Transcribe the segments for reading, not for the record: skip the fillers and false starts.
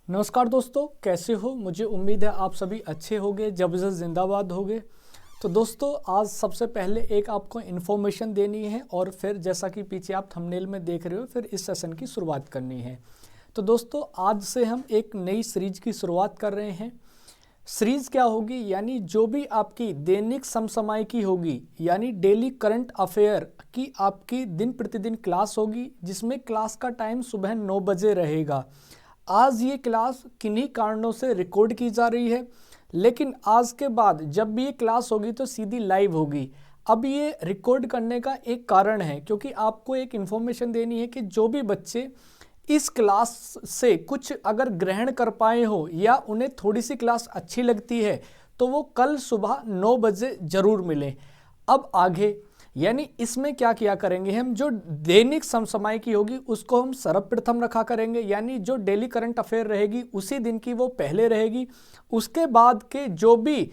नमस्कार दोस्तों, कैसे हो। मुझे उम्मीद है आप सभी अच्छे होंगे, जबरदस्त जिंदाबाद होंगे। तो दोस्तों, आज सबसे पहले एक आपको इन्फॉर्मेशन देनी है और फिर जैसा कि पीछे आप थंबनेल में देख रहे हो, फिर इस सेशन की शुरुआत करनी है। तो दोस्तों, आज से हम एक नई सीरीज की शुरुआत कर रहे हैं। सीरीज क्या होगी, यानी जो भी आपकी दैनिक समसामयिकी होगी, यानी डेली करंट अफेयर की आपकी दिन प्रतिदिन क्लास होगी, जिसमें क्लास का टाइम सुबह 9 बजे रहेगा। आज ये क्लास किन्हीं कारणों से रिकॉर्ड की जा रही है, लेकिन आज के बाद जब भी ये क्लास होगी तो सीधी लाइव होगी। अब ये रिकॉर्ड करने का एक कारण है, क्योंकि आपको एक इन्फॉर्मेशन देनी है कि जो भी बच्चे इस क्लास से कुछ अगर ग्रहण कर पाए हो या उन्हें थोड़ी सी क्लास अच्छी लगती है, तो वो कल सुबह 9 बजे ज़रूर मिलें। अब आगे यानी इसमें क्या किया करेंगे, हम जो दैनिक समसामयिकी होगी उसको हम सर्वप्रथम रखा करेंगे, यानी जो डेली करंट अफेयर रहेगी उसी दिन की वो पहले रहेगी। उसके बाद के जो भी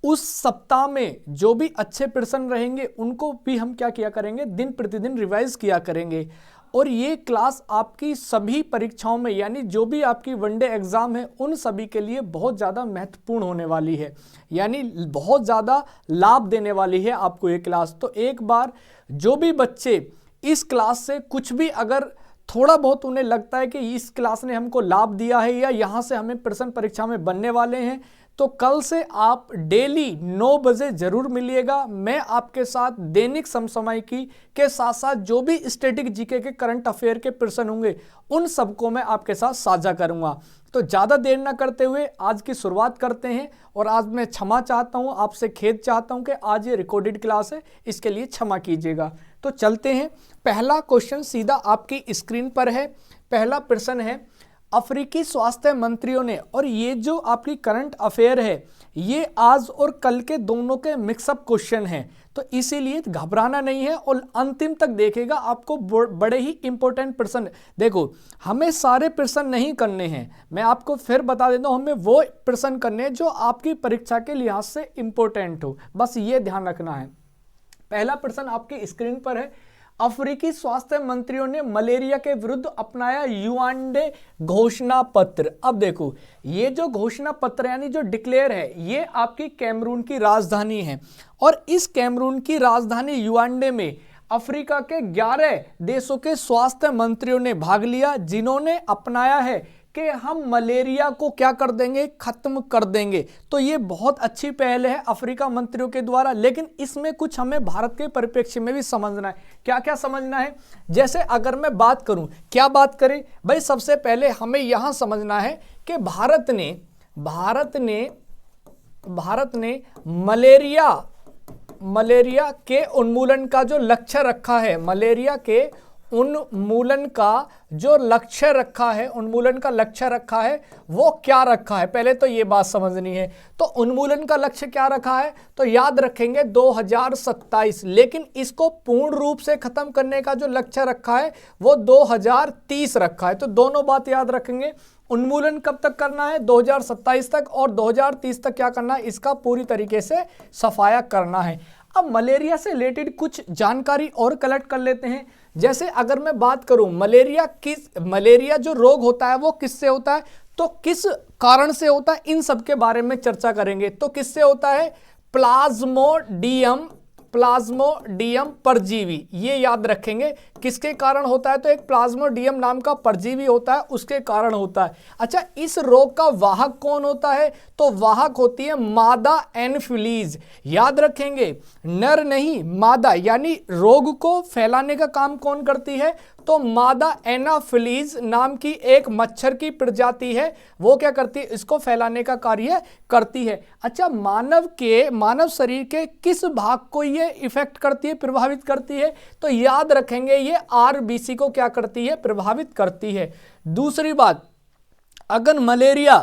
उस सप्ताह में जो भी अच्छे प्रश्न रहेंगे उनको भी हम क्या किया करेंगे, दिन प्रतिदिन रिवाइज किया करेंगे। और ये क्लास आपकी सभी परीक्षाओं में, यानी जो भी आपकी वनडे एग्जाम है उन सभी के लिए बहुत ज़्यादा महत्वपूर्ण होने वाली है, यानी बहुत ज़्यादा लाभ देने वाली है आपको ये क्लास। तो एक बार जो भी बच्चे इस क्लास से कुछ भी अगर थोड़ा बहुत उन्हें लगता है कि इस क्लास ने हमको लाभ दिया है या यहाँ से हमें प्रश्न परीक्षा में बनने वाले हैं, तो कल से आप डेली 9 बजे जरूर मिलिएगा। मैं आपके साथ दैनिक समसामयिकी के साथ साथ जो भी स्टैटिक जीके के करंट अफेयर के प्रश्न होंगे उन सबको मैं आपके साथ साझा करूंगा। तो ज़्यादा देर ना करते हुए आज की शुरुआत करते हैं। और आज मैं क्षमा चाहता हूं, आपसे खेद चाहता हूं कि आज ये रिकॉर्डेड क्लास है, इसके लिए क्षमा कीजिएगा। तो चलते हैं, पहला क्वेश्चन सीधा आपकी स्क्रीन पर है। पहला प्रश्न है, अफ्रीकी स्वास्थ्य मंत्रियों ने, और ये जो आपकी करंट अफेयर है ये आज और कल के दोनों के मिक्सअप क्वेश्चन हैं, तो इसीलिए घबराना नहीं है और अंतिम तक देखेगा, आपको बड़े ही इंपॉर्टेंट प्रश्न। देखो, हमें सारे प्रश्न नहीं करने हैं, मैं आपको फिर बता देता हूं, हमें वो प्रश्न करने हैं जो आपकी परीक्षा के लिहाज से इंपॉर्टेंट हो, बस ये ध्यान रखना है। पहला प्रश्न आपकी स्क्रीन पर है, अफ्रीकी स्वास्थ्य मंत्रियों ने मलेरिया के विरुद्ध अपनाया युआंडे घोषणा पत्र। अब देखो, ये जो घोषणा पत्र यानी जो डिक्लेयर है, ये आपकी कैमरून की राजधानी है, और इस कैमरून की राजधानी युआंडे में अफ्रीका के 11 देशों के स्वास्थ्य मंत्रियों ने भाग लिया, जिन्होंने अपनाया है कि हम मलेरिया को क्या कर देंगे, खत्म कर देंगे। तो ये बहुत अच्छी पहल है अफ्रीका मंत्रियों के द्वारा, लेकिन इसमें कुछ हमें भारत के परिप्रेक्ष्य में भी समझना है। क्या क्या समझना है, जैसे अगर मैं बात करूं, क्या बात करें भाई, सबसे पहले हमें यहां समझना है कि भारत ने मलेरिया के उन्मूलन का जो लक्ष्य रखा है, मलेरिया के उन्मूलन का जो लक्ष्य रखा है, उन्मूलन का लक्ष्य रखा है, वो क्या रखा है, पहले तो ये बात समझनी है। तो उन्मूलन का लक्ष्य क्या रखा है, तो याद रखेंगे 2027, लेकिन इसको पूर्ण रूप से खत्म करने का जो लक्ष्य रखा है वो 2030 रखा है। तो दोनों बात याद रखेंगे, उन्मूलन कब तक करना है, 2027 तक, और 2030 तक क्या करना है, इसका पूरी तरीके से सफाया करना है। अब मलेरिया से रिलेटेड कुछ जानकारी और कलेक्ट कर लेते हैं। जैसे अगर मैं बात करूं, मलेरिया जो रोग होता है वो किससे होता है, तो किस कारण से होता है, इन सब के बारे में चर्चा करेंगे। तो किससे होता है, प्लाज्मोडियम परजीवी, ये याद रखेंगे किसके कारण होता है, तो एक प्लाज्मोडियम नाम का परजीवी होता है, उसके कारण होता है। अच्छा, इस रोग का वाहक कौन होता है, तो वाहक होती है मादा एनोफिलीज। याद रखेंगे, नर नहीं मादा, यानी रोग को फैलाने का काम कौन करती है, तो मादा एनाफिलीज नाम की एक मच्छर की प्रजाति है, वो क्या करती है, इसको फैलाने का कार्य करती है। अच्छा, मानव शरीर के किस भाग को ये इफेक्ट करती है, प्रभावित करती है, तो याद रखेंगे ये आरबीसी को क्या करती है, प्रभावित करती है। दूसरी बात, अगर मलेरिया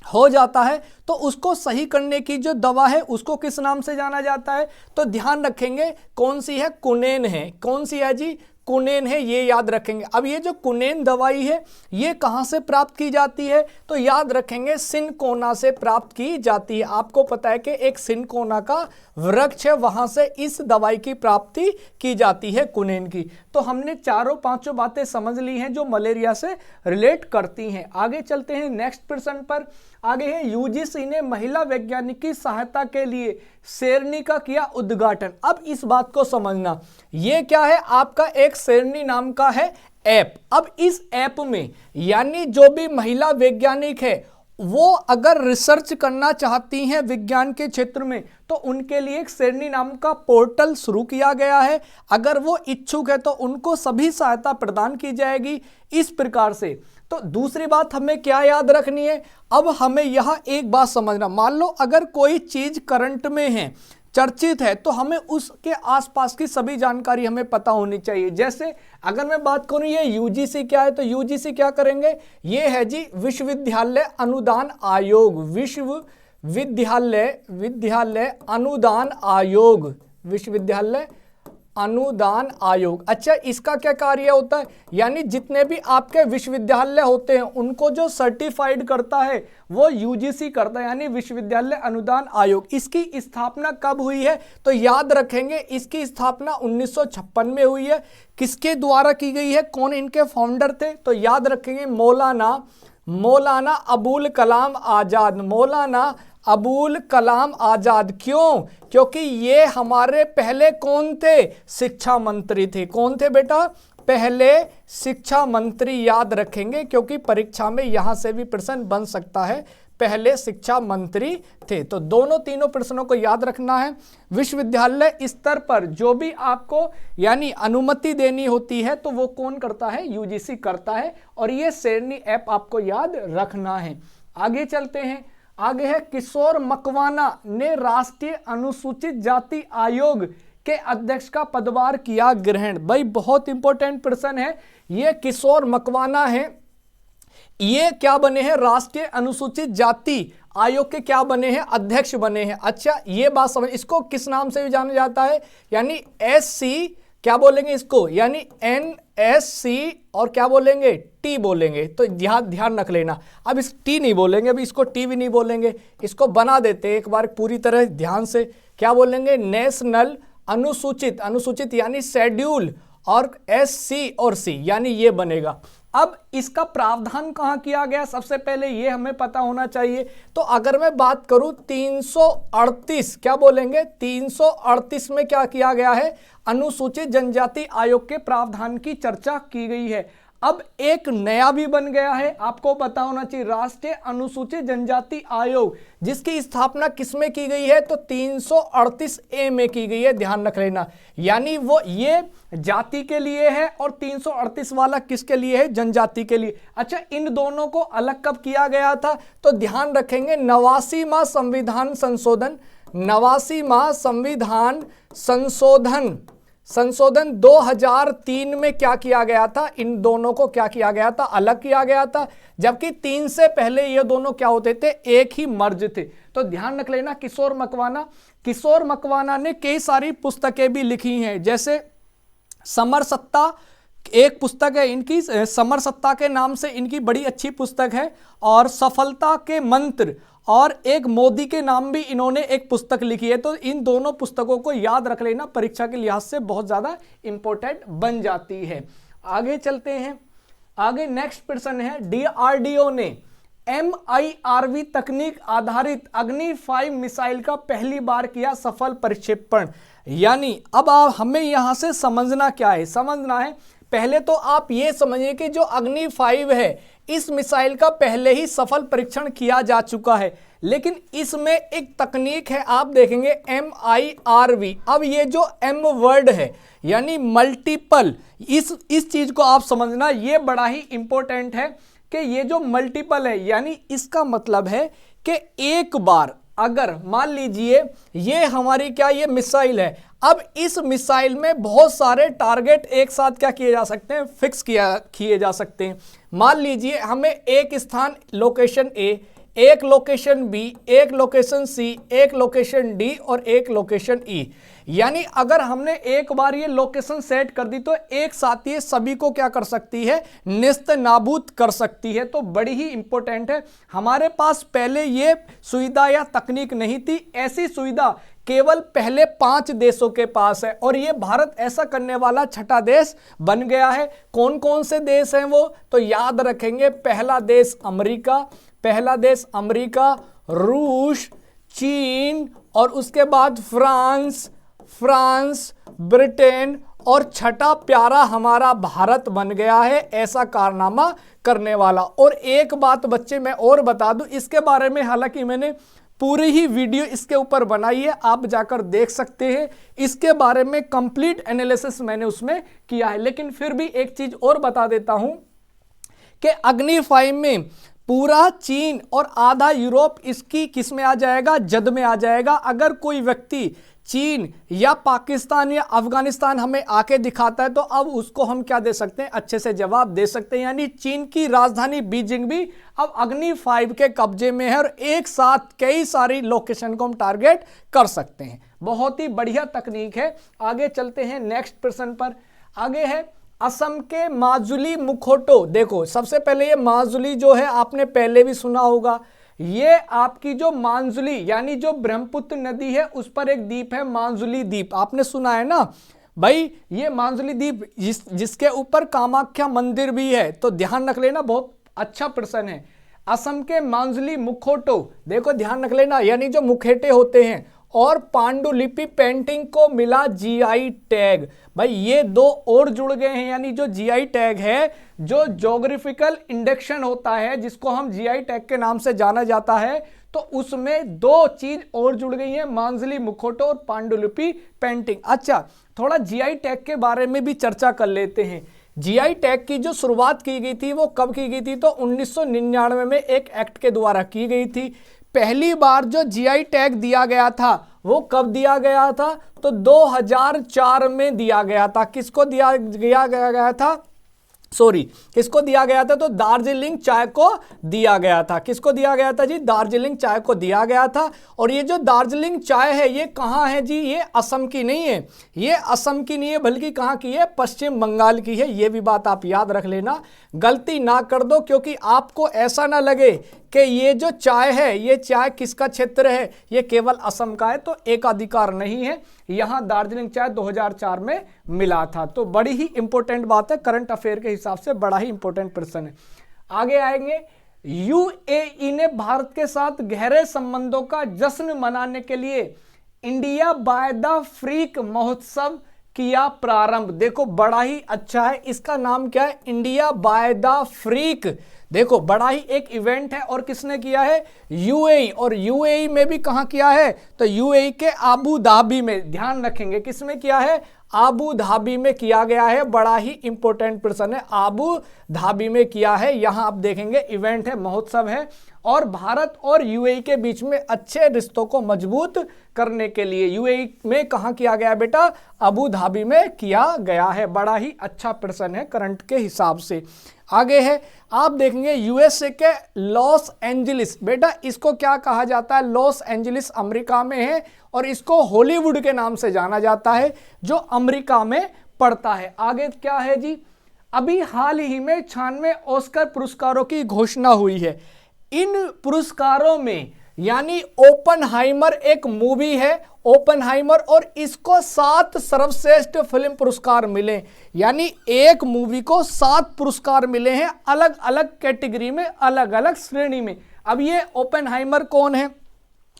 हो जाता है तो उसको सही करने की जो दवा है उसको किस नाम से जाना जाता है, तो ध्यान रखेंगे कौन सी है, कुनेन है। कौन सी है जी, कुनेन है, ये याद रखेंगे। अब ये जो कुनेन दवाई है ये कहाँ से प्राप्त की जाती है, तो याद रखेंगे सिनकोना से प्राप्त की जाती है। आपको पता है कि एक सिनकोना का वृक्ष है, वहां से इस दवाई की प्राप्ति की जाती है कुनेन की। तो हमने चारों पांचों बातें समझ ली हैं जो मलेरिया से रिलेट करती हैं। आगे चलते हैं नेक्स्ट प्रश्न पर। आगे है यूजीसी ने महिला वैज्ञानिक की सहायता के लिए शेरनी का किया उद्घाटन। अब इस बात को समझना, ये क्या है, आपका एक शेरनी नाम का है ऐप। अब इस ऐप में यानी जो भी महिला वैज्ञानिक है वो अगर रिसर्च करना चाहती हैं विज्ञान के क्षेत्र में, तो उनके लिए एक शेरनी नाम का पोर्टल शुरू किया गया है। अगर वो इच्छुक है तो उनको सभी सहायता प्रदान की जाएगी इस प्रकार से। तो दूसरी बात हमें क्या याद रखनी है, अब हमें यह एक बात समझना, मान लो अगर कोई चीज करंट में है, चर्चित है, तो हमें उसके आसपास की सभी जानकारी हमें पता होनी चाहिए। जैसे अगर मैं बात करूं ये यूजीसी क्या है, तो यूजीसी क्या करेंगे, ये है जी विश्वविद्यालय अनुदान आयोग, विश्वविद्यालय अनुदान आयोग, विश्वविद्यालय अनुदान आयोग। अच्छा, इसका क्या कार्य होता है, यानी जितने भी आपके विश्वविद्यालय होते हैं उनको जो सर्टिफाइड करता है वो यूजीसी करता है, यानी विश्वविद्यालय अनुदान आयोग। इसकी स्थापना कब हुई है, तो याद रखेंगे इसकी स्थापना 1956 में हुई है। किसके द्वारा की गई है, कौन इनके फाउंडर थे, तो याद रखेंगे मौलाना अबुल कलाम आजाद, मौलाना अबुल कलाम आजाद। क्यों, क्योंकि ये हमारे पहले कौन थे, शिक्षा मंत्री थे। कौन थे बेटा, पहले शिक्षा मंत्री, याद रखेंगे क्योंकि परीक्षा में यहां से भी प्रश्न बन सकता है, पहले शिक्षा मंत्री थे। तो दोनों तीनों प्रश्नों को याद रखना है। विश्वविद्यालय स्तर पर जो भी आपको यानी अनुमति देनी होती है तो वो कौन करता है, यूजीसी करता है। और ये शेरनी ऐप आपको याद रखना है। आगे चलते हैं। आगे है किशोर मकवाना ने राष्ट्रीय अनुसूचित जाति आयोग के अध्यक्ष का पदभार किया ग्रहण। भाई बहुत इंपॉर्टेंट प्रश्न है, ये किशोर मकवाना है, ये क्या बने हैं, राष्ट्रीय अनुसूचित जाति आयोग के क्या बने हैं, अध्यक्ष बने हैं। अच्छा, ये बात समझ, इसको किस नाम से भी जाना जाता है, यानी एससी क्या बोलेंगे इसको, यानी एनएससी और क्या बोलेंगे, टी बोलेंगे। तो ध्यान रख लेना, अब इस टी नहीं बोलेंगे, अभी इसको टी भी नहीं बोलेंगे, इसको बना देते एक बार पूरी तरह ध्यान से। क्या बोलेंगे, नेशनल अनुसूचित यानी शेड्यूल, और एससी और सी यानी ये बनेगा। अब इसका प्रावधान कहाँ किया गया, सबसे पहले ये हमें पता होना चाहिए। तो अगर मैं बात करूं 338, क्या बोलेंगे, 338 में क्या किया गया है, अनुसूचित जनजाति आयोग के प्रावधान की चर्चा की गई है। अब एक नया भी बन गया है, आपको पता होना चाहिए, राष्ट्रीय अनुसूचित जनजाति आयोग, जिसकी स्थापना किसमें की गई है, तो 338A में की गई है, ध्यान रख लेना। यानी वो ये जाति के लिए है और 338 वाला किसके लिए है, जनजाति के लिए। अच्छा, इन दोनों को अलग कब किया गया था, तो ध्यान रखेंगे 89वां संविधान संशोधन 2003 में क्या किया गया था, इन दोनों को क्या किया गया था, अलग किया गया था। जबकि 3 से पहले ये दोनों क्या होते थे, एक ही मर्ज थे। तो ध्यान रख लेना, किशोर मकवाना ने कई सारी पुस्तकें भी लिखी हैं, जैसे समर सत्ता एक पुस्तक है इनकी, समर सत्ता के नाम से इनकी बड़ी अच्छी पुस्तक है, और सफलता के मंत्र, और एक मोदी के नाम भी इन्होंने एक पुस्तक लिखी है। तो इन दोनों पुस्तकों को याद रख लेना, परीक्षा के लिहाज से बहुत ज्यादा इंपॉर्टेंट बन जाती है। आगे चलते हैं। आगे नेक्स्ट प्रश्न है, डीआरडीओ ने MIRV तकनीक आधारित अग्नि 5 मिसाइल का पहली बार किया सफल प्रक्षेपण। यानी अब हमें यहां से समझना क्या है, समझना है पहले तो आप ये समझिए कि जो अग्नि 5 है इस मिसाइल का पहले ही सफल परीक्षण किया जा चुका है, लेकिन इसमें एक तकनीक है, आप देखेंगे MIRV। अब ये जो M वर्ड है यानी मल्टीपल, इस चीज को आप समझना, ये बड़ा ही इंपॉर्टेंट है कि ये जो मल्टीपल है यानी इसका मतलब है कि एक बार अगर मान लीजिए ये हमारी क्या ये मिसाइल है, अब इस मिसाइल में बहुत सारे टारगेट एक साथ क्या किए जा सकते हैं, फिक्स किए जा सकते हैं। मान लीजिए हमें एक स्थान लोकेशन A, एक लोकेशन B, एक लोकेशन C, एक लोकेशन D और एक लोकेशन E। यानी अगर हमने एक बार ये लोकेशन सेट कर दी तो एक साथ ये सभी को क्या कर सकती है, निस्त नाबूद कर सकती है। तो बड़ी ही इंपॉर्टेंट है, हमारे पास पहले ये सुविधा या तकनीक नहीं थी। ऐसी सुविधा केवल पहले 5 देशों के पास है और ये भारत ऐसा करने वाला छठा देश बन गया है। कौन कौन से देश हैं वो, तो याद रखेंगे, पहला देश अमेरिका, रूस, चीन और उसके बाद फ्रांस, ब्रिटेन और छठा प्यारा हमारा भारत बन गया है ऐसा कारनामा करने वाला। और एक बात बच्चे मैं और बता दूं इसके बारे में, हालांकि मैंने पूरी ही वीडियो इसके ऊपर बनाई है, आप जाकर देख सकते हैं, इसके बारे में कंप्लीट एनालिसिस मैंने उसमें किया है। लेकिन फिर भी एक चीज और बता देता हूं कि अग्नि 5 में पूरा चीन और आधा यूरोप इसकी किस में आ जाएगा, जद में आ जाएगा। अगर कोई व्यक्ति चीन या पाकिस्तान या अफगानिस्तान हमें आके दिखाता है तो अब उसको हम क्या दे सकते हैं, अच्छे से जवाब दे सकते हैं। यानी चीन की राजधानी बीजिंग भी अब अग्नि 5 के कब्जे में है और एक साथ कई सारी लोकेशन को हम टारगेट कर सकते हैं। बहुत ही बढ़िया तकनीक है। आगे चलते हैं नेक्स्ट प्रश्न पर। आगे है असम के माजुली मुखोटो। देखो सबसे पहले ये माजुली जो है आपने पहले भी सुना होगा, ये आपकी जो मांजुली यानी जो ब्रह्मपुत्र नदी है उस पर एक द्वीप है मांजुली द्वीप, आपने सुना है ना भाई। ये मांजुली द्वीप जिसके ऊपर कामाख्या मंदिर भी है, तो ध्यान रख लेना, बहुत अच्छा प्रश्न है। असम के मांजुली मुखोटो, देखो ध्यान रख लेना, यानी जो मुखेटे होते हैं, और पांडुलिपि पेंटिंग को मिला जीआई टैग। भाई ये दो और जुड़ गए हैं, यानी जो जीआई टैग है, जो ज्योग्राफिकल इंडेक्शन होता है जिसको हम जीआई टैग के नाम से जाना जाता है, तो उसमें दो चीज और जुड़ गई हैं, मांजुली मुखोटो और पांडुलिपि पेंटिंग। अच्छा, थोड़ा जीआई टैग के बारे में भी चर्चा कर लेते हैं। जीआई टैग की जो शुरुआत की गई थी वो कब की गई थी, तो 1999 में एक एक्ट के द्वारा की गई थी। पहली बार जो जीआई टैग दिया गया था वो कब दिया गया था, तो 2004 में दिया गया था। किसको दिया गया था, किसको दिया गया था, तो दार्जिलिंग चाय को दिया गया था। किसको दिया गया था जी, दार्जिलिंग चाय को दिया गया था। और ये जो दार्जिलिंग चाय है ये कहाँ है जी, ये असम की नहीं है, ये असम की नहीं है, बल्कि कहाँ की है, पश्चिम बंगाल की है। ये भी बात आप याद रख लेना, गलती ना कर दो, क्योंकि आपको ऐसा ना लगे कि ये जो चाय है ये चाय किसका क्षेत्र है, ये केवल असम का है, तो एक अधिकार नहीं है। यहाँ दार्जिलिंग चाय 2004 में मिला था। तो बड़ी ही इंपॉर्टेंट बात है, करंट अफेयर के हिसाब से बड़ा ही इंपॉर्टेंट प्रश्न है। आगे आएंगे, यूएई ने भारत के साथ गहरे संबंधों का जश्न मनाने के लिए इंडिया बाय द फ्रीक महोत्सव किया प्रारंभ। देखो बड़ा ही अच्छा है, इसका नाम क्या है, इंडिया बाय द फ्रीक। देखो बड़ा ही एक इवेंट है और किसने किया है, यूएई। और यूएई में भी कहां किया है, तो यूएई के आबू धाबी में, ध्यान रखेंगे किसमें किया है, आबू धाबी में किया गया है। बड़ा ही इंपॉर्टेंट प्रश्न है, आबू धाबी में किया है। यहां आप देखेंगे इवेंट है, महोत्सव है, और भारत और यूएई के बीच में अच्छे रिश्तों को मजबूत करने के लिए यूएई में कहां किया गया बेटा, अबू धाबी में किया गया है। बड़ा ही अच्छा प्रश्न है करंट के हिसाब से। आगे है, आप देखेंगे यूएसए के लॉस एंजलिस, बेटा इसको क्या कहा जाता है, लॉस एंजलिस अमेरिका में है और इसको हॉलीवुड के नाम से जाना जाता है जो अमेरिका में पड़ता है। आगे क्या है जी, अभी हाल ही में 96 ऑस्कर पुरस्कारों की घोषणा हुई है। इन पुरस्कारों में यानी ओपनहाइमर एक मूवी है, ओपनहाइमर, और इसको 7 सर्वश्रेष्ठ फिल्म पुरस्कार मिले, यानी एक मूवी को 7 पुरस्कार मिले हैं अलग अलग कैटेगरी में, अलग अलग श्रेणी में। अब ये ओपनहाइमर कौन है,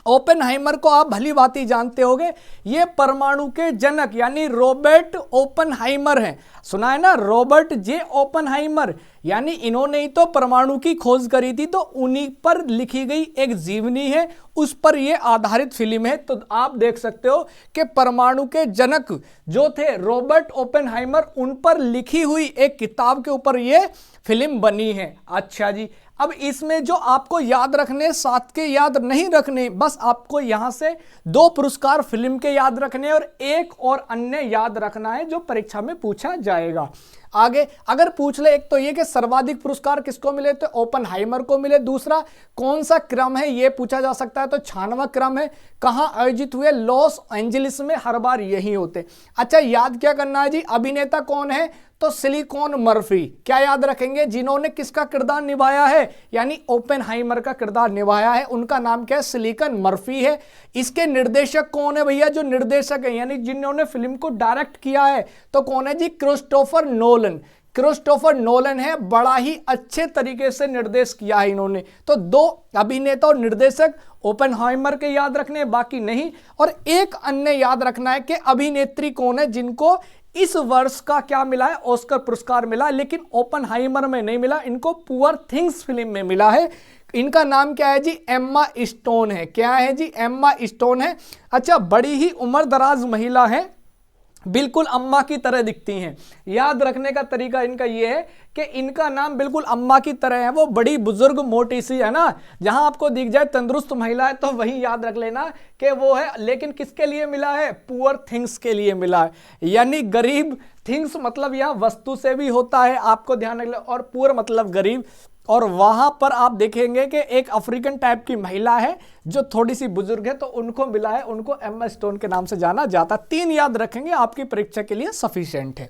ओपनहाइमर को आप भली भांति जानते होंगे, ये परमाणु के जनक यानी रॉबर्ट ओपनहाइमर हैं, सुना है ना, रॉबर्ट जे ओपनहाइमर, यानी इन्होंने ही तो परमाणु की खोज करी थी, तो उन्हीं पर लिखी गई एक जीवनी है, उस पर यह आधारित फिल्म है। तो आप देख सकते हो कि परमाणु के जनक जो थे रॉबर्ट ओपनहाइमर, उन पर लिखी हुई एक किताब के ऊपर यह फिल्म बनी है। अच्छा जी, अब इसमें जो आपको याद रखने, 7 के याद नहीं रखने, बस आपको यहां से 2 पुरस्कार फिल्म के याद रखने और एक और अन्य याद रखना है जो परीक्षा में पूछा जाएगा। आगे अगर पूछ ले, एक तो ये कि सर्वाधिक पुरस्कार किसको मिले, तो ओपनहाइमर को मिले। दूसरा कौन सा क्रम है ये पूछा जा सकता है, तो 96वां क्रम है। कहां आयोजित हुए, लॉस एंजलिस में, हर बार यही होते। अच्छा याद क्या करना है जी, अभिनेता कौन है, तो सिलिकॉन मर्फी। क्या याद रखेंगे? जिन्होंने किसका किरदार निभाया है, यानी ओपेनहाइमर का किरदार निभाया है, उनका नाम क्या है? सिलिकॉन मर्फी है। इसके निर्देशक कौन है भैया? जो निर्देशक है यानी जिन्होंने फिल्म को डायरेक्ट किया है तो कौन है जी? Christopher Nolan. क्रिस्टोफर नोलन है, बड़ा ही अच्छे तरीके से निर्देश किया है इन्होंने। तो दो अभिनेता और निर्देशक ओपेनहाइमर के याद रखने, बाकी नहीं। और एक अन्य याद रखना है कि अभिनेत्री कौन है जिनको इस वर्ष का क्या मिला है? ऑस्कर पुरस्कार मिला है, लेकिन ओपेनहाइमर में नहीं मिला, इनको पुअर थिंग्स फिल्म में मिला है। इनका नाम क्या है जी? एम्मा स्टोन है। क्या है जी? एम्मा स्टोन है। अच्छा, बड़ी ही उम्रदराज महिला है, बिल्कुल अम्मा की तरह दिखती हैं। याद रखने का तरीका इनका ये है कि इनका नाम बिल्कुल अम्मा की तरह है, वो बड़ी बुजुर्ग मोटी सी है ना, जहां आपको दिख जाए तंदुरुस्त महिला है तो वही याद रख लेना कि वो है। लेकिन किसके लिए मिला है? पुअर थिंग्स के लिए मिला है, यानी गरीब। थिंग्स मतलब यहां वस्तु से भी होता है, आपको ध्यान रखना, और पुअर मतलब गरीब। और वहां पर आप देखेंगे कि एक अफ्रीकन टाइप की महिला है जो थोड़ी सी बुजुर्ग है, तो उनको मिला है, उनको एम्मा स्टोन के नाम से जाना जाता। 3 याद रखेंगे, आपकी परीक्षा के लिए सफिशिएंट है।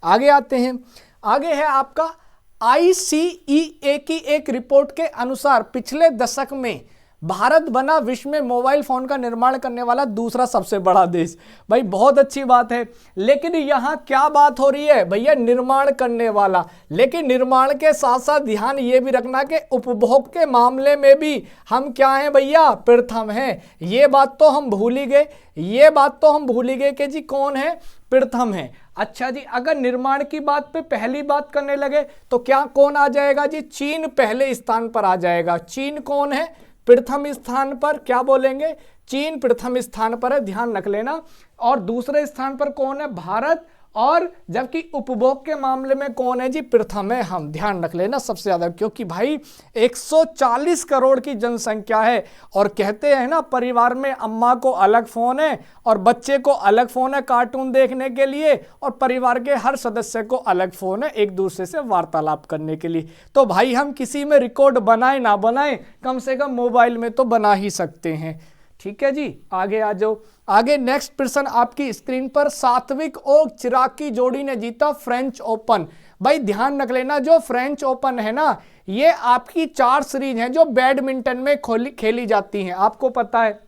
आगे आते हैं। आगे है आपका ICEA की एक रिपोर्ट के अनुसार पिछले दशक में भारत बना विश्व में मोबाइल फोन का निर्माण करने वाला दूसरा सबसे बड़ा देश। भाई बहुत अच्छी बात है, लेकिन यहां क्या बात हो रही है भैया? निर्माण करने वाला। लेकिन निर्माण के साथ साथ ध्यान ये भी रखना कि उपभोग के मामले में भी हम क्या हैं भैया? प्रथम हैं। ये बात तो हम भूल ही गए, ये बात तो हम भूल ही गए कि जी कौन है? प्रथम है। अच्छा जी, अगर निर्माण की बात पे पहली बात करने लगे तो क्या कौन आ जाएगा जी? चीन पहले स्थान पर आ जाएगा। चीन कौन है? प्रथम स्थान पर। क्या बोलेंगे? चीन प्रथम स्थान पर है, ध्यान रख लेना। और दूसरे स्थान पर कौन है? भारत। और जबकि उपभोग के मामले में कौन है जी? प्रथम है हम, ध्यान रख लेना सबसे ज्यादा, क्योंकि भाई 140 करोड़ की जनसंख्या है। और कहते हैं ना, परिवार में अम्मा को अलग फोन है और बच्चे को अलग फोन है कार्टून देखने के लिए, और परिवार के हर सदस्य को अलग फोन है एक दूसरे से वार्तालाप करने के लिए। तो भाई हम किसी में रिकॉर्ड बनाए ना बनाए, कम से कम मोबाइल में तो बना ही सकते हैं। ठीक है जी, आगे आ जाओ। आगे नेक्स्ट प्रश्न आपकी स्क्रीन पर, सात्विक और चिराग की जोड़ी ने जीता फ्रेंच ओपन। भाई ध्यान रख लेना, जो फ्रेंच ओपन है ना, ये आपकी 4 सीरीज हैं जो बैडमिंटन में खेली जाती हैं। आपको पता है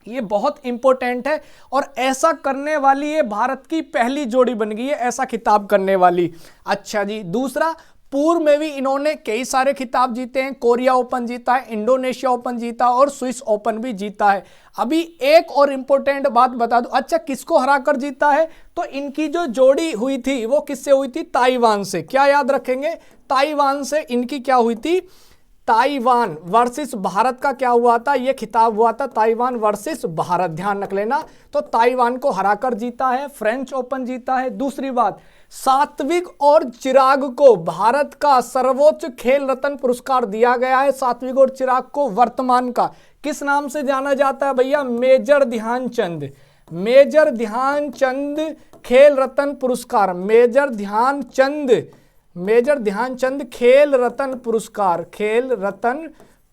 ये बहुत इंपॉर्टेंट है, और ऐसा करने वाली ये भारत की पहली जोड़ी बन गई है ऐसा खिताब करने वाली। अच्छा जी, दूसरा, पूर्व में भी इन्होंने कई सारे खिताब जीते हैं। कोरिया ओपन जीता है, इंडोनेशिया ओपन जीता और स्विस ओपन भी जीता है। अभी एक और इंपॉर्टेंट बात बता दूं, अच्छा किसको हराकर जीता है? तो इनकी जो जोड़ी हुई थी वो किससे हुई थी? ताइवान से। क्या याद रखेंगे? ताइवान से इनकी क्या हुई थी? ताइवान वर्सेस भारत का क्या हुआ था? ये खिताब हुआ था ताइवान वर्सेस भारत, ध्यान रख लेना। तो ताइवान को हराकर जीता है, फ्रेंच ओपन जीता है। दूसरी बात, सात्विक और चिराग को भारत का सर्वोच्च खेल रत्न पुरस्कार दिया गया है। सात्विक और चिराग को वर्तमान का किस नाम से जाना जाता है भैया? मेजर ध्यानचंद। मेजर ध्यानचंद खेल रत्न पुरस्कार, मेजर ध्यानचंद खेल रत्न पुरस्कार, खेल रत्न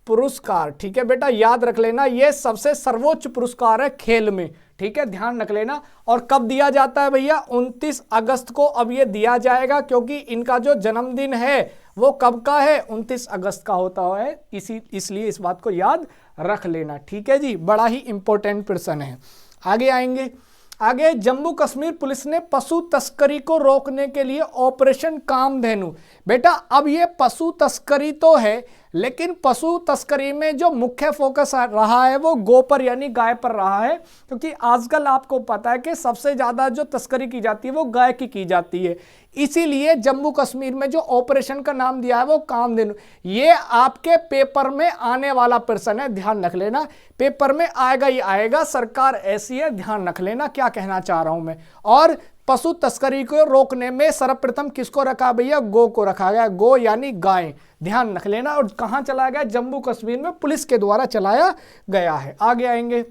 पुरस्कार। ठीक है बेटा, याद रख लेना, ये सबसे सर्वोच्च पुरस्कार है खेल में। ठीक है, ध्यान रख लेना। और कब दिया जाता है भैया? 29 अगस्त को अब ये दिया जाएगा, क्योंकि इनका जो जन्मदिन है वो कब का है? 29 अगस्त का होता है, इसलिए इस बात को याद रख लेना। ठीक है जी, बड़ा ही इंपॉर्टेंट प्रश्न है। आगे आएंगे। आगे, जम्मू कश्मीर पुलिस ने पशु तस्करी को रोकने के लिए ऑपरेशन कामधेनु। बेटा अब ये पशु तस्करी तो है, लेकिन पशु तस्करी में जो मुख्य फोकस रहा है वो गो पर यानी गाय पर रहा है, क्योंकि आजकल आपको पता है कि सबसे ज़्यादा जो तस्करी की जाती है वो गाय की जाती है। इसीलिए जम्मू कश्मीर में जो ऑपरेशन का नाम दिया है वो कामधेनु। ये आपके पेपर में आने वाला प्रश्न है, ध्यान रख लेना, पेपर में आएगा ही आएगा। सरकार ऐसी है, ध्यान रख लेना क्या कहना चाह रहा हूं मैं। और पशु तस्करी को रोकने में सर्वप्रथम किसको रखा भैया? गो को रखा गया, गो यानी गाय, ध्यान रख लेना। और कहां चलाया गया? जम्मू कश्मीर में पुलिस के द्वारा चलाया गया है। आगे आएंगे।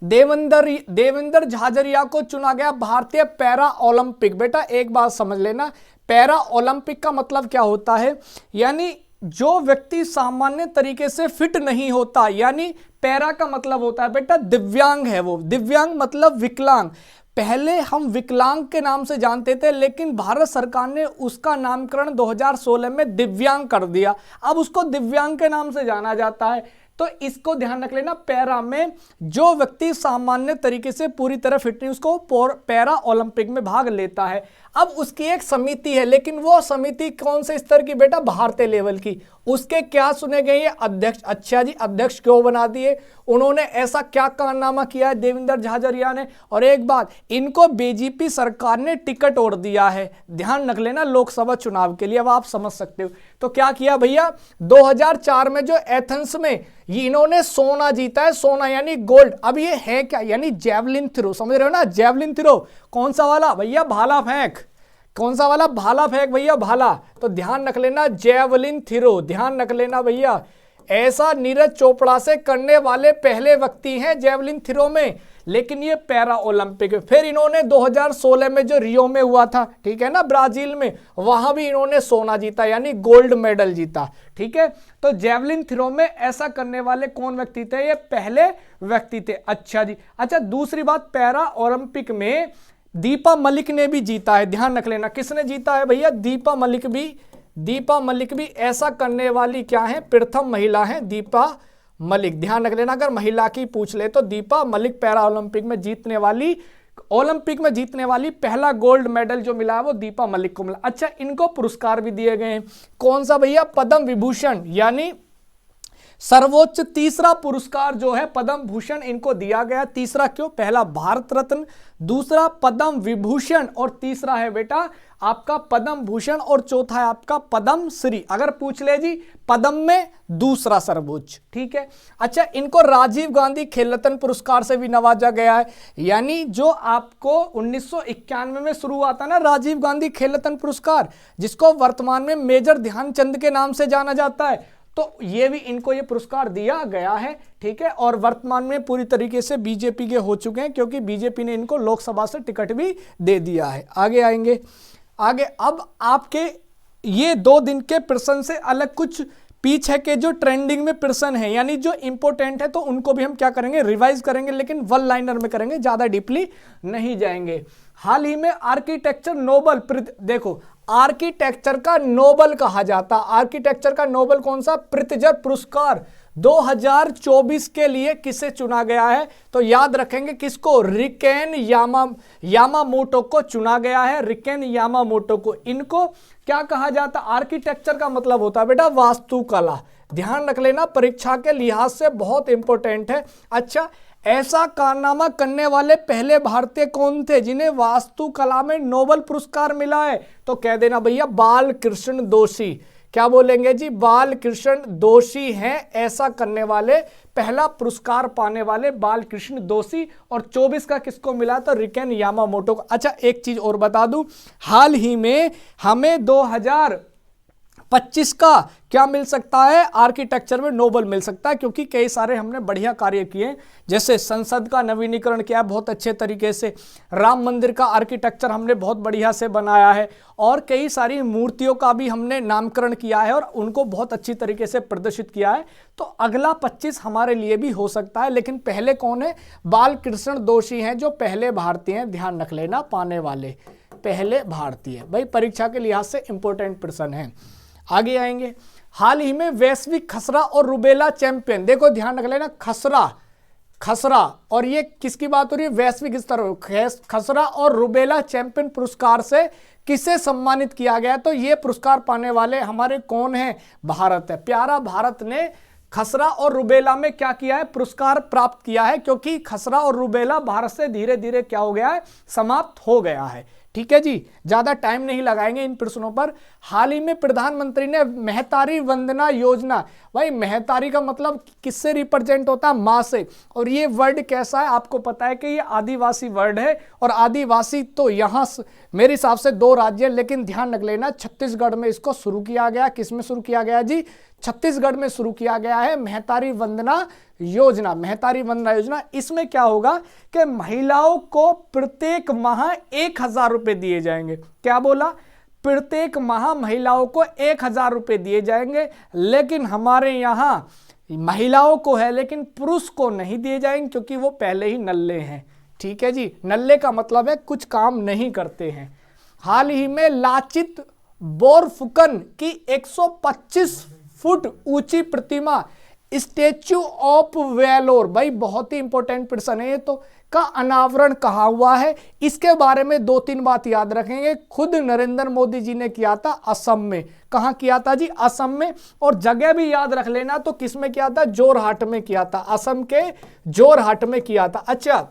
देवेंद्र झाझरिया को चुना गया भारतीय पैरा ओलंपिक। बेटा एक बात समझ लेना, पैरा ओलंपिक का मतलब क्या होता है? यानी जो व्यक्ति सामान्य तरीके से फिट नहीं होता, यानी पैरा का मतलब होता है बेटा दिव्यांग है वो, दिव्यांग मतलब विकलांग। पहले हम विकलांग के नाम से जानते थे, लेकिन भारत सरकार ने उसका नामकरण 2016 में दिव्यांग कर दिया। अब उसको दिव्यांग के नाम से जाना जाता है। तो इसको ध्यान रख लेना, पैरा में जो व्यक्ति सामान्य तरीके से पूरी तरह फिट नहीं, उसको पैरा ओलंपिक में भाग लेता है। अब उसकी एक समिति है, लेकिन वो समिति कौन से स्तर की बेटा? भारतीय लेवल की। उसके क्या सुने गए? ये अध्यक्ष। अच्छा जी, अध्यक्ष क्यों बना दिए? उन्होंने ऐसा क्या कारनामा किया है देवेंद्र झाझरिया ने? और एक बात, इनको बीजेपी सरकार ने टिकट और दिया है, ध्यान रख लेना, लोकसभा चुनाव के लिए। अब आप समझ सकते हो। तो क्या किया भैया, 2004 में जो एथेंस में ये इन्होंने सोना जीता है, सोना यानी गोल्ड। अब ये है क्या? यानी जेवलिन थ्रो, समझ रहे हो ना? जेवलिन थ्रो कौन सा वाला भैया? भाला फेंक। कौन सा वाला? भाला फेंक भैया, भाला। तो ध्यान रख लेना, जेवलिन थ्रो, ध्यान रख लेना भैया। ऐसा नीरज चोपड़ा से करने वाले पहले व्यक्ति हैं जेवलिन थ्रो में, लेकिन ये पैरा ओलंपिक। फिर इन्होंने 2016 में जो रियो में हुआ था, ठीक है ना, ब्राजील में, वहां भी इन्होंने सोना जीता, यानी गोल्ड मेडल जीता। ठीक है, तो जेवलिन थ्रो में ऐसा करने वाले कौन व्यक्ति थे? ये पहले व्यक्ति थे। अच्छा जी। अच्छा, दूसरी बात, पैरा ओलंपिक में दीपा मलिक ने भी जीता है, ध्यान रख लेना। किसने जीता है भैया? दीपा मलिक भी। दीपा मलिक भी ऐसा करने वाली क्या है? प्रथम महिला है दीपा मलिक, ध्यान रख लेना। अगर महिला की पूछ ले तो दीपा मलिक पैरा ओलंपिक में जीतने वाली पहला गोल्ड मेडल जो मिला है वो दीपा मलिक को मिला। अच्छा, इनको पुरस्कार भी दिए गए हैं। कौन सा भैया? पद्म विभूषण, यानी सर्वोच्च तीसरा पुरस्कार जो है पद्म भूषण इनको दिया गया। तीसरा क्यों? पहला भारत रत्न, दूसरा पद्म विभूषण, और तीसरा है बेटा आपका पद्म भूषण, और चौथा है आपका पद्म श्री। अगर पूछ ले जी, पद्म में दूसरा सर्वोच्च। ठीक है। अच्छा, इनको राजीव गांधी खेल रत्न पुरस्कार से भी नवाजा गया है, यानी जो आपको 1991 में शुरू हुआ था ना राजीव गांधी खेल रत्न पुरस्कार, जिसको वर्तमान में मेजर ध्यानचंद के नाम से जाना जाता है, तो ये भी इनको ये पुरस्कार दिया गया है। ठीक है, और वर्तमान में पूरी तरीके से बीजेपी के हो चुके हैं, क्योंकि बीजेपी ने इनको लोकसभा से टिकट भी दे दिया है। आगे आएंगे, आगे अब आपके ये 2 दिन के प्रश्न से अलग कुछ पीछे के जो ट्रेंडिंग में प्रश्न है, यानी जो इंपॉर्टेंट है, तो उनको भी हम क्या करेंगे? रिवाइज करेंगे, लेकिन वन लाइनर में करेंगे, ज्यादा डीपली नहीं जाएंगे। हाल ही में आर्किटेक्चर नोबल, देखो आर्किटेक्चर का नोबल कहा जाता, आर्किटेक्चर का नोबल कौन सा? प्रित्जर पुरस्कार 2024 के लिए किसे चुना गया है? तो याद रखेंगे किसको? रिकेन यामामोटो को चुना गया है, रिकेन यामामोटो को। इनको क्या कहा जाता? आर्किटेक्चर का मतलब होता है बेटा वास्तुकला, ध्यान रख लेना, परीक्षा के लिहाज से बहुत इंपॉर्टेंट है। अच्छा, ऐसा कारनामा करने वाले पहले भारतीय कौन थे जिन्हें वास्तुकला में नोबेल पुरस्कार मिला है? तो कह देना भैया बाल कृष्ण दोषी। क्या बोलेंगे जी? बाल कृष्ण दोषी हैं ऐसा करने वाले, पहला पुरस्कार पाने वाले बाल कृष्ण दोषी। और 24 का किसको मिला? तो रिकेन यामामोटो को। अच्छा, एक चीज और बता दूं, हाल ही में हमें 2025 का क्या मिल सकता है? आर्किटेक्चर में नोबेल मिल सकता है, क्योंकि कई सारे हमने बढ़िया कार्य किए, जैसे संसद का नवीनीकरण किया बहुत अच्छे तरीके से, राम मंदिर का आर्किटेक्चर हमने बहुत बढ़िया से बनाया है, और कई सारी मूर्तियों का भी हमने नामकरण किया है और उनको बहुत अच्छी तरीके से प्रदर्शित किया है। तो अगला 25 हमारे लिए भी हो सकता है, लेकिन पहले कौन है? बाल कृष्ण दोषी हैं, जो पहले भारतीय हैं, ध्यान रख लेना, पाने वाले पहले भारतीय। भाई परीक्षा के लिहाज से इंपॉर्टेंट प्रश्न है। आगे आएंगे, हाल ही में वैश्विक खसरा और रुबेला चैंपियन, देखो ध्यान रख लेना, खसरा, और ये किसकी बात हो रही है? वैश्विक स्तर, खसरा और रुबेला चैंपियन पुरस्कार से किसे सम्मानित किया गया? तो ये पुरस्कार पाने वाले हमारे कौन हैं? भारत है। प्यारा भारत ने खसरा और रुबेला में क्या किया है? पुरस्कार प्राप्त किया है, क्योंकि खसरा और रुबेला भारत से धीरे धीरे क्या हो गया है? समाप्त हो गया है। ठीक है जी, ज्यादा टाइम नहीं लगाएंगे इन प्रश्नों पर। हाल ही में प्रधानमंत्री ने महतारी वंदना योजना, भाई महतारी का मतलब किससे रिप्रेजेंट होता है? माँ से। और ये वर्ड कैसा है? आपको पता है कि ये आदिवासी वर्ड है, और आदिवासी तो यहाँ मेरे हिसाब से 2 राज्य, लेकिन ध्यान रख लेना छत्तीसगढ़ में इसको शुरू किया गया। किस में शुरू किया गया जी? छत्तीसगढ़ में शुरू किया गया है महतारी वंदना योजना। महतारी वंदना योजना, इसमें क्या होगा कि महिलाओं को प्रत्येक माह 1000 रुपए दिए जाएंगे। क्या बोला? प्रत्येक माह महिलाओं को 1000 रुपए दिए जाएंगे, लेकिन हमारे यहाँ महिलाओं को है, लेकिन पुरुष को नहीं दिए जाएंगे, क्योंकि वो पहले ही नल्ले हैं। ठीक है जी, नल्ले का मतलब है कुछ काम नहीं करते हैं। हाल ही में लाचित बोरफुकन की 125 फुट ऊंची प्रतिमा स्टेच्यू ऑफ वेलोर, भाई बहुत ही इंपॉर्टेंट पर्सन है ये तो, का अनावरण कहाँ हुआ है, इसके बारे में 2-3 बात याद रखेंगे। खुद नरेंद्र मोदी जी ने किया था असम में। कहाँ किया था जी? असम में। और जगह भी याद रख लेना, तो किस में किया था? जोरहाट में किया था, असम के जोरहाट में किया था। अच्छा,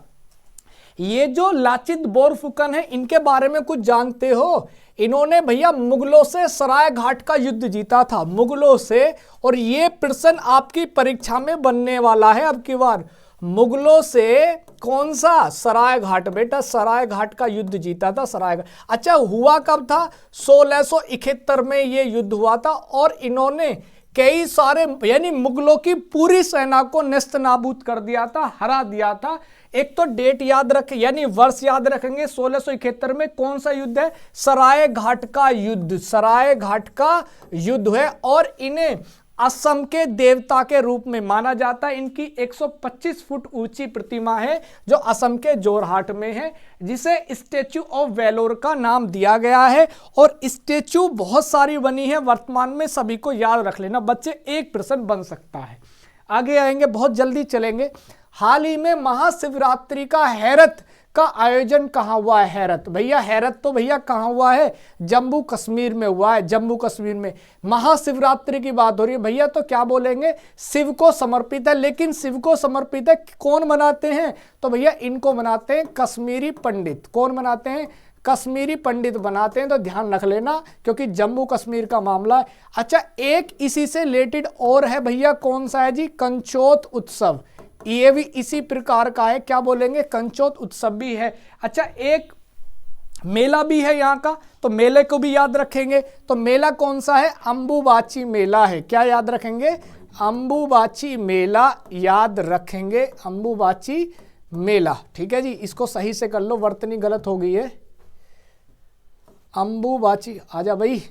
ये जो लाचित बोरफुकन है, इनके बारे में कुछ जानते हो? इन्होंने भैया मुगलों से सराय घाट का युद्ध जीता था, मुगलों से। और ये प्रश्न आपकी परीक्षा में बनने वाला है अब की बार। मुगलों से कौन सा? सराय घाट बेटा, सराय घाट का युद्ध जीता था, सराय घाट। अच्छा, हुआ कब था? 1671 में ये युद्ध हुआ था। और इन्होंने कई सारे यानी मुगलों की पूरी सेना को नेस्त नाबूद कर दिया था, हरा दिया था। एक तो डेट याद रखें, यानी वर्ष याद रखेंगे। 1671 में कौन सा युद्ध है? सराय घाट का युद्ध, सराय घाट का युद्ध है। और इन्हें असम के देवता के रूप में माना जाता है। इनकी 125 फुट ऊंची प्रतिमा है जो असम के जोरहाट में है, जिसे स्टेच्यू ऑफ वेलोर का नाम दिया गया है। और स्टेच्यू बहुत सारी बनी है वर्तमान में, सभी को याद रख लेना बच्चे, एक प्रश्न बन सकता है। आगे आएंगे, बहुत जल्दी चलेंगे। हाल ही में महाशिवरात्रि का हैरत का आयोजन कहाँ हुआ है? हैरत भैया, हैरत तो भैया कहाँ हुआ है? जम्मू कश्मीर में हुआ है, जम्मू कश्मीर में। महाशिवरात्रि की बात हो रही है भैया, तो क्या बोलेंगे? शिव को समर्पित है। लेकिन शिव को समर्पित है, कौन मनाते हैं? तो भैया इनको मनाते हैं कश्मीरी पंडित। कौन मनाते हैं? कश्मीरी पंडित बनाते हैं, तो ध्यान रख लेना क्योंकि जम्मू कश्मीर का मामला है। अच्छा, एक इसी से रिलेटेड और है भैया, कौन सा है जी? कंचोत उत्सव। ये भी इसी प्रकार का है, क्या बोलेंगे? कंचोत उत्सव भी है। अच्छा, एक मेला भी है यहाँ का, तो मेले को भी याद रखेंगे। तो मेला कौन सा है? अंबुबाची मेला है। क्या याद रखेंगे? अंबुबाची मेला याद रखेंगे, अंबुबाची मेला। ठीक है जी, इसको सही से कर लो, वर्तनी गलत हो गई है। अंबुबाची, आजा भाई,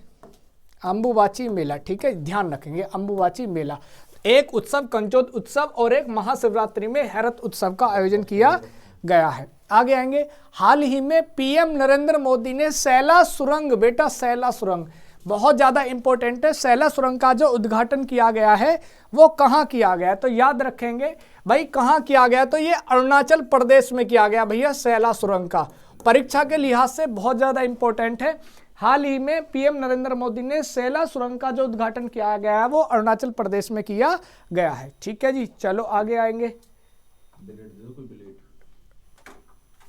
अंबुबाची मेला। ठीक है, ध्यान रखेंगे अंबुबाची मेला। एक उत्सव कंचोत उत्सव और एक महाशिवरात्रि में हैरत उत्सव का आयोजन किया गया है। आगे आएंगे। हाल ही में पीएम नरेंद्र मोदी ने सैला सुरंग, बेटा सैला सुरंग बहुत ज्यादा इंपॉर्टेंट है। सैला सुरंग का जो उद्घाटन किया गया है वो कहाँ किया गया? तो याद रखेंगे भाई, कहाँ किया गया? तो ये अरुणाचल प्रदेश में किया गया भैया, सैला सुरंग का। परीक्षा के लिहाज से बहुत ज्यादा इंपॉर्टेंट है। हाल ही में पीएम नरेंद्र मोदी ने सैला सुरंग का जो उद्घाटन किया गया है वो अरुणाचल प्रदेश में किया गया है। ठीक है जी, चलो आगे आएंगे,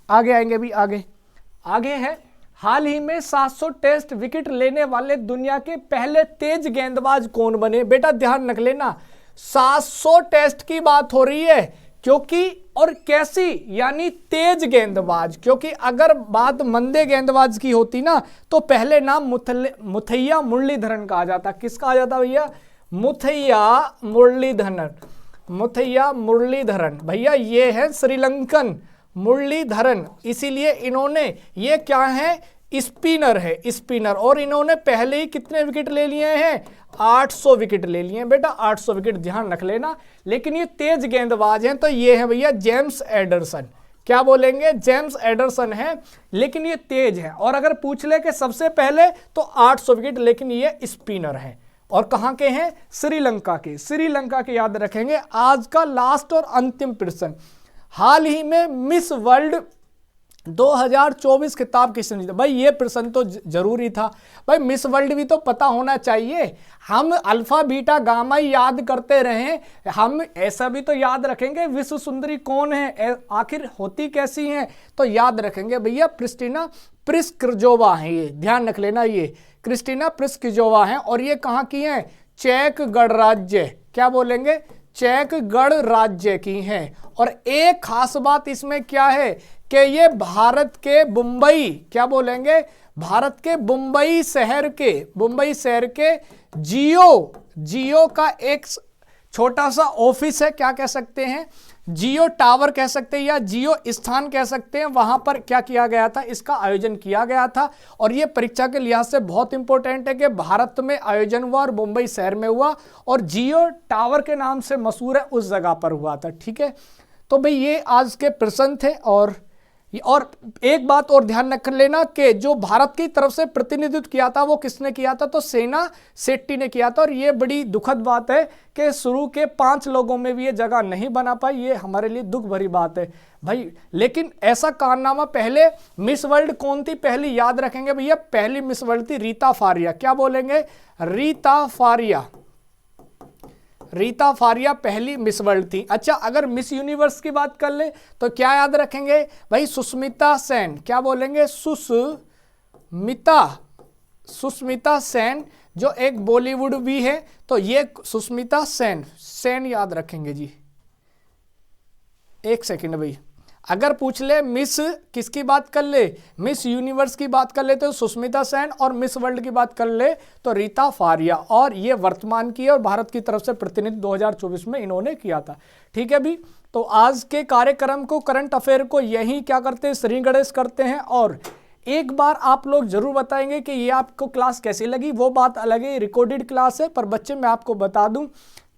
आगे आएंगे भी, आगे है। हाल ही में 700 टेस्ट विकेट लेने वाले दुनिया के पहले तेज गेंदबाज कौन बने? बेटा ध्यान रख लेना, 700 टेस्ट की बात हो रही है, क्योंकि और कैसी, यानी तेज गेंदबाज। क्योंकि अगर बात मंदे गेंदबाज की होती ना, तो पहले नाम मुथैया मुरलीधरन कहा जाता। किसका आ जाता भैया? मुथैया मुरलीधरन, मुथैया मुरलीधरन भैया, ये है श्रीलंकन मुरलीधरन। इसीलिए इन्होंने, ये क्या है? स्पिनर है, स्पिनर। और इन्होंने पहले ही कितने विकेट ले लिए हैं? 800 विकेट ले लिए हैं बेटा, 800 विकेट, ध्यान रख लेना। लेकिन ये तेज गेंदबाज हैं, तो ये है भैया जेम्स एडरसन। क्या बोलेंगे? जेम्स एडरसन है, लेकिन ये तेज है। और अगर पूछ ले कि सबसे पहले, तो 800 विकेट, लेकिन ये स्पिनर है। और कहाँ के हैं? श्रीलंका के, श्रीलंका के याद रखेंगे। आज का लास्ट और अंतिम प्रश्न, हाल ही में मिस वर्ल्ड 2024 खिताब किसने जीता? भाई ये प्रश्न तो जरूरी था भाई, मिस वर्ल्ड भी तो पता होना चाहिए। हम अल्फा बीटा गामा ही याद करते रहे, हम ऐसा भी तो याद रखेंगे विश्व सुंदरी कौन है, आखिर होती कैसी हैं? तो याद रखेंगे भैया, क्रिस्टीना प्रिस्किजोवा है। ये ध्यान रख लेना, ये क्रिस्टीना प्रिस्किजोवा है। और ये कहाँ की हैं? चेक गणराज्य, क्या बोलेंगे? चेक गणराज्य की हैं। और एक खास बात इसमें क्या है कि ये भारत के मुंबई, क्या बोलेंगे? भारत के मुंबई शहर के जियो का एक छोटा सा ऑफिस है, क्या कह सकते हैं? जियो टावर कह सकते हैं या जियो स्थान कह सकते हैं। वहां पर क्या किया गया था? इसका आयोजन किया गया था। और ये परीक्षा के लिहाज से बहुत इंपॉर्टेंट है कि भारत में आयोजन हुआ और मुंबई शहर में हुआ, और जियो टावर के नाम से मशहूर है, उस जगह पर हुआ था। ठीक है, तो भाई ये आज के प्रश्न थे। और और एक बात और ध्यान रख लेना कि जो भारत की तरफ से प्रतिनिधित्व किया था वो किसने किया था, तो सेना शेट्टी ने किया था। और ये बड़ी दुखद बात है कि शुरू के 5 लोगों में भी ये जगह नहीं बना पाई, ये हमारे लिए दुख भरी बात है भाई। लेकिन ऐसा कारनामा, पहले मिस वर्ल्ड कौन थी पहली याद रखेंगे भैया, पहली मिस वर्ल्ड थी रीता फारिया। क्या बोलेंगे, रीता फारिया। रीता फारिया पहली मिस वर्ल्ड थी। अच्छा, अगर मिस यूनिवर्स की बात कर ले तो क्या याद रखेंगे भाई, सुष्मिता सेन। क्या बोलेंगे, सुष्मिता सेन, जो एक बॉलीवुड भी है, तो ये सुष्मिता सेन याद रखेंगे जी। एक सेकंड भाई, अगर पूछ ले मिस किसकी बात कर ले, मिस यूनिवर्स की बात कर ले तो सुष्मिता सेन, और मिस वर्ल्ड की बात कर ले तो रीता फारिया। और ये वर्तमान की है और भारत की तरफ से प्रतिनिधि 2024 में इन्होंने किया था। ठीक है भी, तो आज के कार्यक्रम को, करंट अफेयर को यही क्या करते हैं, श्री गणेश करते हैं। और एक बार आप लोग जरूर बताएंगे कि ये आपको क्लास कैसी लगी, वो बात अलग है, रिकॉर्डेड क्लास है। पर बच्चे मैं आपको बता दूं,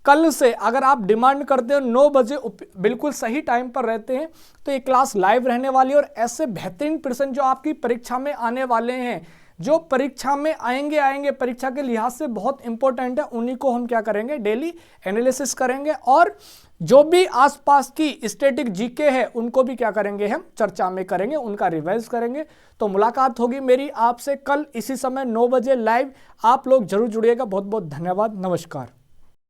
कल से अगर आप डिमांड करते हो 9 बजे बिल्कुल सही टाइम पर रहते हैं तो ये क्लास लाइव रहने वाली है। और ऐसे बेहतरीन प्रश्न जो आपकी परीक्षा में आने वाले हैं, जो परीक्षा में आएंगे परीक्षा के लिहाज से बहुत इंपॉर्टेंट है, उन्हीं को हम क्या करेंगे, डेली एनालिसिस करेंगे। और जो भी आसपास की स्टैटिक जीके है उनको भी क्या करेंगे, हम चर्चा में करेंगे, उनका रिवाइज करेंगे। तो मुलाकात होगी मेरी आपसे कल इसी समय 9 बजे लाइव। आप लोग जरूर जुड़िएगा। बहुत बहुत धन्यवाद, नमस्कार।